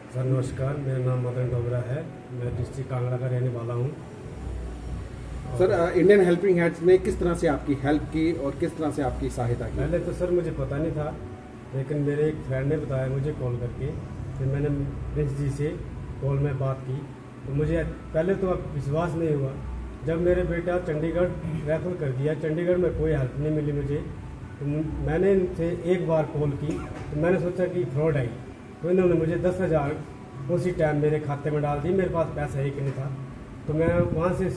Sir नमस्कार, मेरा नाम मदन डोगरा है। मैं डिस्ट्रिक्ट कांगड़ा का रहने वाला हूँ। सर, इंडियन हेल्पिंग हैंड्स ने किस तरह से आपकी हेल्प की और किस तरह से आपकी सहायता की? पहले तो सर मुझे पता नहीं था, लेकिन मेरे एक फ्रेंड ने बताया मुझे कॉल करके। फिर मैंने प्रिंस जी से कॉल में बात की तो मुझे पहले तो अब विश्वास नहीं हुआ। जब मेरे बेटा चंडीगढ़ रेफर कर दिया, चंडीगढ़ में कोई हेल्प नहीं मिली मुझे, तो मैंने इनसे एक बार कॉल की तो मैंने सोचा कि फ्रॉड आई। तो इन्होंने मुझे 10,000 उसी टाइम मेरे खाते में डाल दी। मेरे पास पैसा ही नहीं था, तो मैं वहाँ से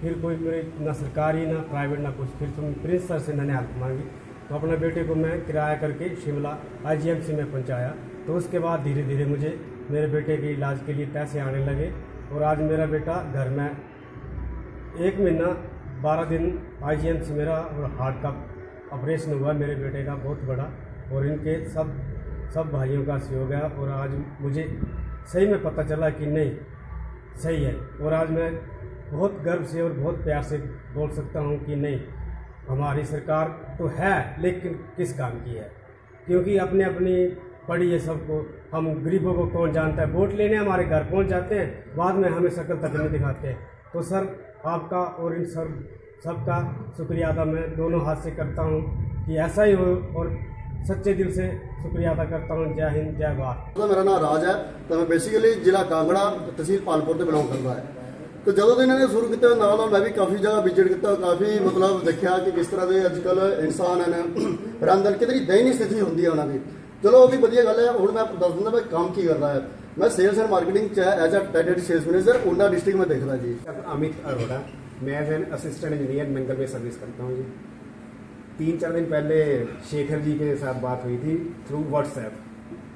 फिर कोई मेरे ना सरकारी ना प्राइवेट ना कुछ, फिर तो प्रिंस सर से मैंने हेल्प मांगी। तो अपने बेटे को मैं किराया करके शिमला IGMC में पहुँचाया। तो उसके बाद धीरे धीरे मुझे मेरे बेटे के इलाज के लिए पैसे आने लगे और आज मेरा बेटा घर में 1 महीना 12 दिन IGMC मेरा और हार्ट का ऑपरेशन हुआ मेरे बेटे का बहुत बड़ा, और इनके सब भाइयों का सहयोग है। और आज मुझे सही में पता चला कि नहीं सही है, और आज मैं बहुत गर्व से और बहुत प्यार से बोल सकता हूँ कि नहीं, हमारी सरकार तो है लेकिन किस काम की है। क्योंकि अपने अपनी पड़ी है सबको, हम गरीबों को कौन जानता है। वोट लेने हमारे घर पहुँच जाते हैं, बाद में हमें शक्ल तक नहीं दिखाते हैं। तो सर आपका और इन सबका शुक्रिया अदा मैं दोनों हाथ से करता हूँ कि ऐसा ही हो, और सच्चे दिल से शुक्रिया अदा करता हूँ। जय हिंद, जय भारत। तो मेरा नाम राज है, तो मैं बेसिकली जिला कांगड़ा तहसील पालपुर से बिलोंग करता है। तो जो इन्होंने शुरू किया नाल मैं भी काफ़ी जगह विजिट किया, काफ़ी मतलब देखा कि किस तरह के अजकल इंसान है रहन कितनी दयनीय स्थिति होती है उन्होंने। चलो वो भी वधिया गल है। हूँ मैं दस दूंगा मैं काम की करता है। मैं sales and marketing as a territory sales manager Una district में देखता जी। अमित अरोड़ा, मैं एज एन असिस्टेंट इंजीनियर मंगल में सर्विस करता हूँ जी। 3-4 दिन पहले शेखर जी के साथ बात हुई थी थ्रू व्हाट्सएप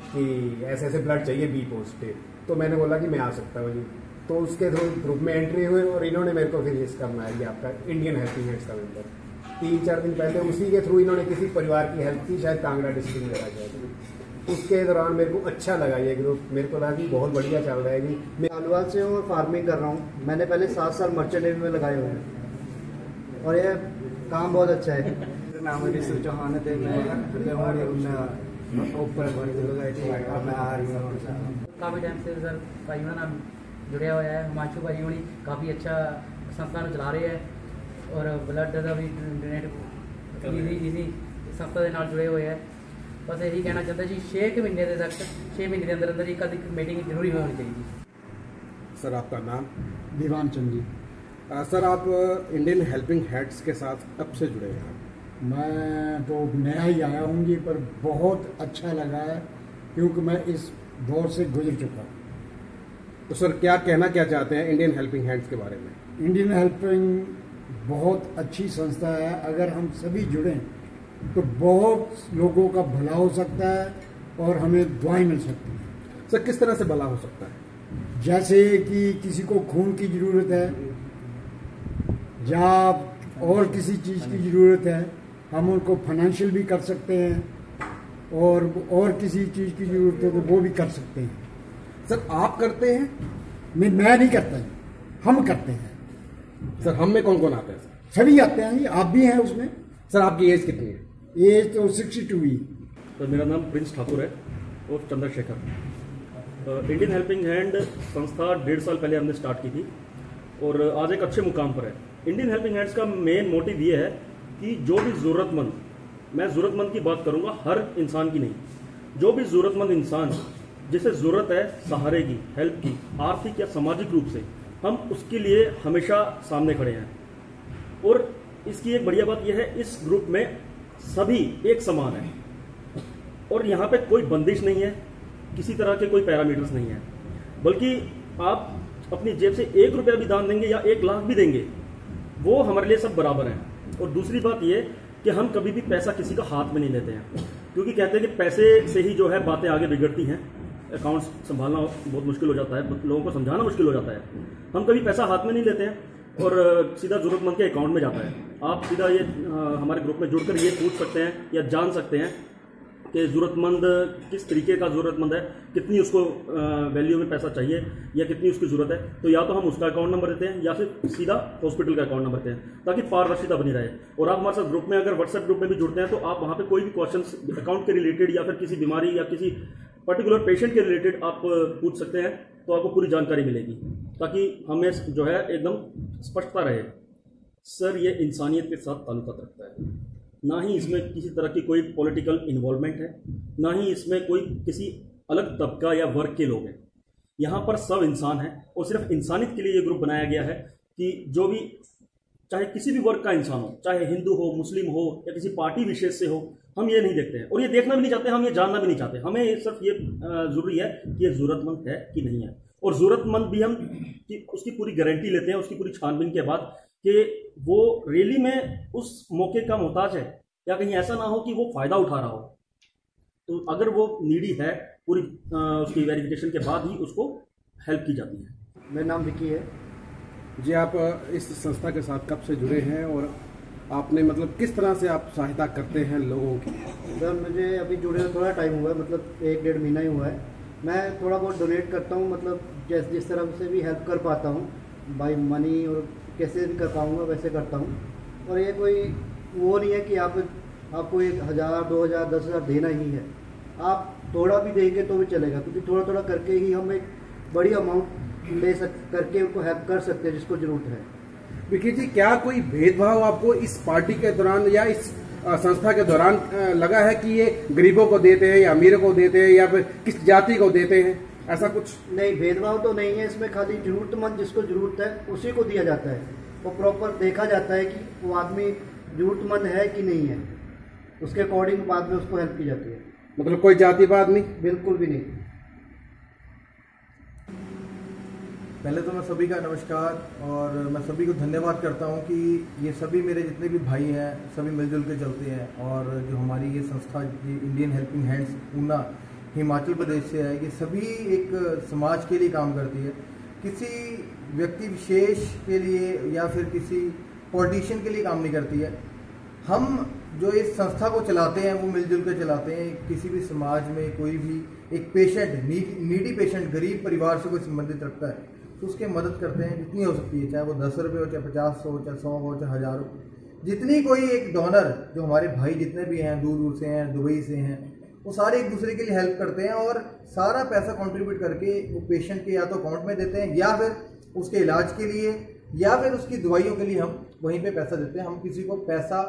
कि ऐसे ऐसे ब्लड चाहिए बी पॉजिटिव। तो मैंने बोला कि मैं आ सकता हूँ जी। तो उसके थ्रू ग्रुप में एंट्री हुई और इन्होंने मेरे को फिर इसका बनाया आपका इंडियन हेल्पिंग हैंड्स का मेंबर। 3-4 दिन पहले उसी के थ्रू इन्होंने किसी परिवार की हेल्प की, शायद कांगड़ा डिस्ट्रिक्ट में लगा जाए। उसके दौरान मेरे को अच्छा लगा ये ग्रुप, मेरे को लगा कि बहुत बढ़िया चल रहा है जी। मैं आलूवाल से हूँ और फार्मिंग कर रहा हूँ। मैंने पहले 7 साल मर्चेंट नेवी में लगाए हुए हैं और ये काम बहुत अच्छा है। मेरा नाम है ऋषभ चौहान है, काफ़ी टाइम से सर भाई होना नाम जुड़िया हुआ है। हिमांशु भाई होनी काफ़ी अच्छा संस्था चला रहे हैं और ब्लड का भी डोनेट इसी संस्था के नाल जुड़े हुए हैं। बस यही कहना चाहता जी 6 महीने तक 6 महीने के अंदर अंदर एक मीटिंग जरूरी होनी चाहिए। सर आपका नाम? दीवान चंद जी। सर आप इंडियन हेल्पिंग हैंड्स के साथ कब से जुड़े हैं? मैं तो नया ही आया हूँ जी, पर बहुत अच्छा लगा है क्योंकि मैं इस दौर से गुजर चुका हूँ। तो सर क्या कहना क्या चाहते हैं इंडियन हेल्पिंग हैंड्स के बारे में? इंडियन हेल्पिंग बहुत अच्छी संस्था है। अगर हम सभी जुड़ें तो बहुत लोगों का भला हो सकता है और हमें दुआएं मिल सकती हैं। सर किस तरह से भला हो सकता है? जैसे कि किसी को खून की ज़रूरत है या और किसी चीज़ की ज़रूरत है, हम उनको फाइनेंशियल भी कर सकते हैं और किसी चीज़ की ज़रूरत हो तो वो भी कर सकते हैं। सर आप करते हैं? मैं नहीं करता जी, हम करते हैं। सर हम में कौन कौन आते हैं? सर सभी आते हैं जी, आप भी हैं उसमें। सर आपकी एज कितनी है? एज तो 62 ही। तो मेरा नाम प्रिंस ठाकुर है और चंद्रशेखर। इंडियन हेल्पिंग हैंड संस्था 1.5 साल पहले हमने स्टार्ट की थी और आज एक अच्छे मुकाम पर है। इंडियन हेल्पिंग हैंड्स का मेन मोटिव ये है कि जो भी ज़रूरतमंद, मैं ज़रूरतमंद की बात करूँगा, हर इंसान की नहीं, जो भी ज़रूरतमंद इंसान जिसे ज़रूरत है सहारे की, हेल्प की, आर्थिक या सामाजिक रूप से, हम उसके लिए हमेशा सामने खड़े हैं। और इसकी एक बढ़िया बात यह है, इस ग्रुप में सभी एक समान है और यहाँ पे कोई बंदिश नहीं है, किसी तरह के कोई पैरामीटर्स नहीं है, बल्कि आप अपनी जेब से 1 रुपया भी दान देंगे या 1 लाख भी देंगे, वो हमारे लिए सब बराबर हैं। और दूसरी बात ये कि हम कभी भी पैसा किसी का हाथ में नहीं लेते हैं, क्योंकि कहते हैं कि पैसे से ही जो है बातें आगे बिगड़ती हैं, अकाउंट्स संभालना बहुत मुश्किल हो जाता है, लोगों को समझाना मुश्किल हो जाता है। हम कभी पैसा हाथ में नहीं लेते हैं और सीधा ज़रूरतमंद के अकाउंट में जाता है। आप सीधा ये हमारे ग्रुप में जुड़कर ये पूछ सकते हैं या जान सकते हैं कि ज़रूरतमंद किस तरीके का ज़रूरतमंद है, कितनी उसको वैल्यू में पैसा चाहिए या कितनी उसकी ज़रूरत है। तो या तो हम उसका अकाउंट नंबर देते हैं या फिर सीधा हॉस्पिटल का अकाउंट नंबर देते हैं, ताकि पारदर्शिता बनी रहे। और आप हमारे साथ ग्रुप में अगर व्हाट्सएप ग्रुप में भी जुड़ते हैं तो आप वहाँ पे कोई भी क्वेश्चन अकाउंट के रिलेटेड या फिर किसी बीमारी या किसी पर्टिकुलर पेशेंट के रिलेटेड आप पूछ सकते हैं, तो आपको पूरी जानकारी मिलेगी, ताकि हमें जो है एकदम स्पष्टता रहे। सर, ये इंसानियत के साथ ताल्लुक़ रखता है, ना ही इसमें किसी तरह की कोई पॉलिटिकल इन्वॉल्वमेंट है, ना ही इसमें कोई किसी अलग तबका या वर्ग के लोग हैं। यहाँ पर सब इंसान हैं और सिर्फ इंसानियत के लिए ये ग्रुप बनाया गया है कि जो भी, चाहे किसी भी वर्ग का इंसान हो, चाहे हिंदू हो, मुस्लिम हो या किसी पार्टी विशेष से हो, हम ये नहीं देखते हैं और ये देखना भी नहीं चाहते, हम ये जानना भी नहीं चाहते। हमें सिर्फ ये ज़रूरी है कि ये ज़रूरतमंद है कि नहीं है, और ज़रूरतमंद भी हम कि उसकी पूरी गारंटी लेते हैं उसकी पूरी छानबीन के बाद कि वो रैली में उस मौके का मोहताज है या कहीं ऐसा ना हो कि वो फ़ायदा उठा रहा हो। तो अगर वो नीडी है, पूरी उसकी वेरिफिकेशन के बाद ही उसको हेल्प की जाती है। मेरा नाम विकी है जी। आप इस संस्था के साथ कब से जुड़े हैं और आपने मतलब किस तरह से आप सहायता करते हैं लोगों की? सर, मुझे अभी जुड़े हुए थोड़ा टाइम हुआ है, मतलब 1-1.5 महीना ही हुआ है। मैं थोड़ा बहुत डोनेट करता हूँ, मतलब जिस तरह से भी हेल्प कर पाता हूँ, बाय मनी और कैसे भी कर पाऊँगा वैसे करता हूँ। और ये कोई वो नहीं है कि आपको 1,000, 2,000, 10,000 देना ही है। आप थोड़ा भी देंगे तो भी चलेगा, क्योंकि थोड़ा थोड़ा करके ही हम एक बड़ी अमाउंट करके उनको हेल्प कर सकते हैं जिसको जरूरत है। विकी जी, क्या कोई भेदभाव आपको इस पार्टी के दौरान या इस संस्था के दौरान लगा है कि ये गरीबों को देते हैं या अमीरों को देते हैं या फिर किस जाति को देते हैं? ऐसा कुछ नहीं, भेदभाव तो नहीं है इसमें। खाली जरूरतमंद जिसको जरूरत है उसी को दिया जाता है। वो प्रॉपर देखा जाता है कि वो आदमी जरूरतमंद है कि नहीं है, उसके अकॉर्डिंग बाद में उसको हेल्प की जाती है। मतलब कोई जातिवाद नहीं? बिल्कुल भी नहीं। पहले तो मैं सभी का नमस्कार और मैं सभी को धन्यवाद करता हूं कि ये सभी मेरे जितने भी भाई हैं सभी मिलजुल के चलते हैं। और जो हमारी ये संस्था Indian helping hands Una Himachal Pradesh से है, ये सभी एक समाज के लिए काम करती है, किसी व्यक्ति विशेष के लिए या फिर किसी पॉलिटिशियन के लिए काम नहीं करती है। हम जो इस संस्था को चलाते हैं वो मिलजुल कर चलाते हैं। किसी भी समाज में कोई भी एक पेशेंट, नीडी पेशेंट, गरीब परिवार से कोई संबंधित रखता है तो उसके मदद करते हैं जितनी हो सकती है, चाहे वो 10 रुपये हो, चाहे 50 हो, चाहे 100 हो, चाहे 1000 हो। जितनी कोई एक डोनर, जो हमारे भाई जितने भी हैं, दूर दूर से हैं, दुबई से हैं, वो सारे एक दूसरे के लिए हेल्प करते हैं और सारा पैसा कंट्रीब्यूट करके वो पेशेंट के या तो अकाउंट में देते हैं या फिर उसके इलाज के लिए या फिर उसकी दवाइयों के लिए हम वहीं पे पैसा देते हैं। हम किसी को पैसा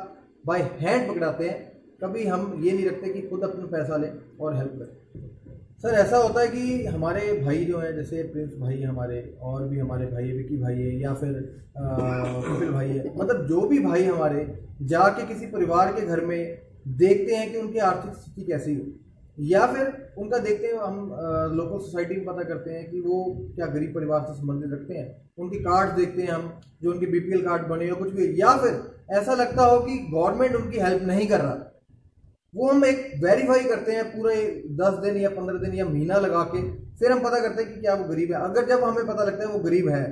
बाय हैंड पकड़ाते हैं, कभी हम ये नहीं रखते कि खुद अपना पैसा लें और हेल्प करें। सर, ऐसा होता है कि हमारे भाई जो हैं, जैसे प्रिंस भाई हमारे, और भी हमारे भाई विकी भाई है या फिर कपिल भाई है, मतलब जो भी भाई हमारे जाके किसी परिवार के घर में देखते हैं कि उनकी आर्थिक स्थिति कैसी हो, या फिर उनका देखते हैं, हम लोकल सोसाइटी में पता करते हैं कि वो क्या गरीब परिवार से संबंधित रखते हैं, उनके कार्ड देखते हैं हम, जो उनके बीपीएल कार्ड बने हो कुछ भी, या फिर ऐसा लगता हो कि गवर्नमेंट उनकी हेल्प नहीं कर रहा, वो हम एक वेरीफाई करते हैं पूरे 10 दिन या 15 दिन या महीना लगा के, फिर हम पता करते हैं कि क्या वो गरीब है। अगर जब हमें पता लगता है वो गरीब है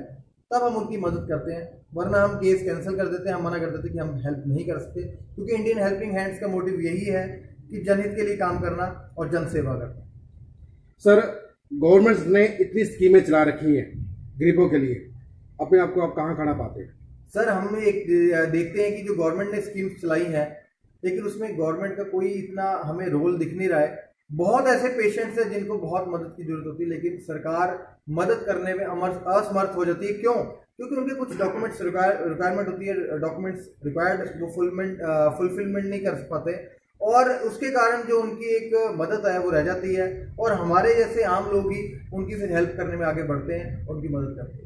तब हम उनकी मदद करते हैं, वरना हम केस कैंसिल कर देते हैं, हम मना कर देते हैं कि हम हेल्प नहीं कर सकते, क्योंकि इंडियन हेल्पिंग हैंड्स का मोटिव यही है कि जनहित के लिए काम करना और जन सेवा करना। सर, गवर्नमेंट ने इतनी स्कीमें चला रखी हैं गरीबों के लिए, अपने आप को आप कहाँ खड़ा पाते हैं? सर, हम एक देखते हैं कि जो गवर्नमेंट ने स्कीम चलाई है, लेकिन उसमें गवर्नमेंट का कोई इतना हमें रोल दिख नहीं रहा है। बहुत ऐसे पेशेंट्स हैं जिनको बहुत मदद की जरूरत होती है, लेकिन सरकार मदद करने में असमर्थ हो जाती है। क्यों? क्योंकि उनके कुछ डॉक्यूमेंट्स रिक्वायरमेंट होती है, डॉक्यूमेंट्स रिक्वायर्ड वो फुलफिलमेंट नहीं कर पाते, और उसके कारण जो उनकी एक मदद है वो रह जाती है, और हमारे जैसे आम लोग ही उनकी फिर हेल्प करने में आगे बढ़ते हैं, उनकी मदद करते हैं।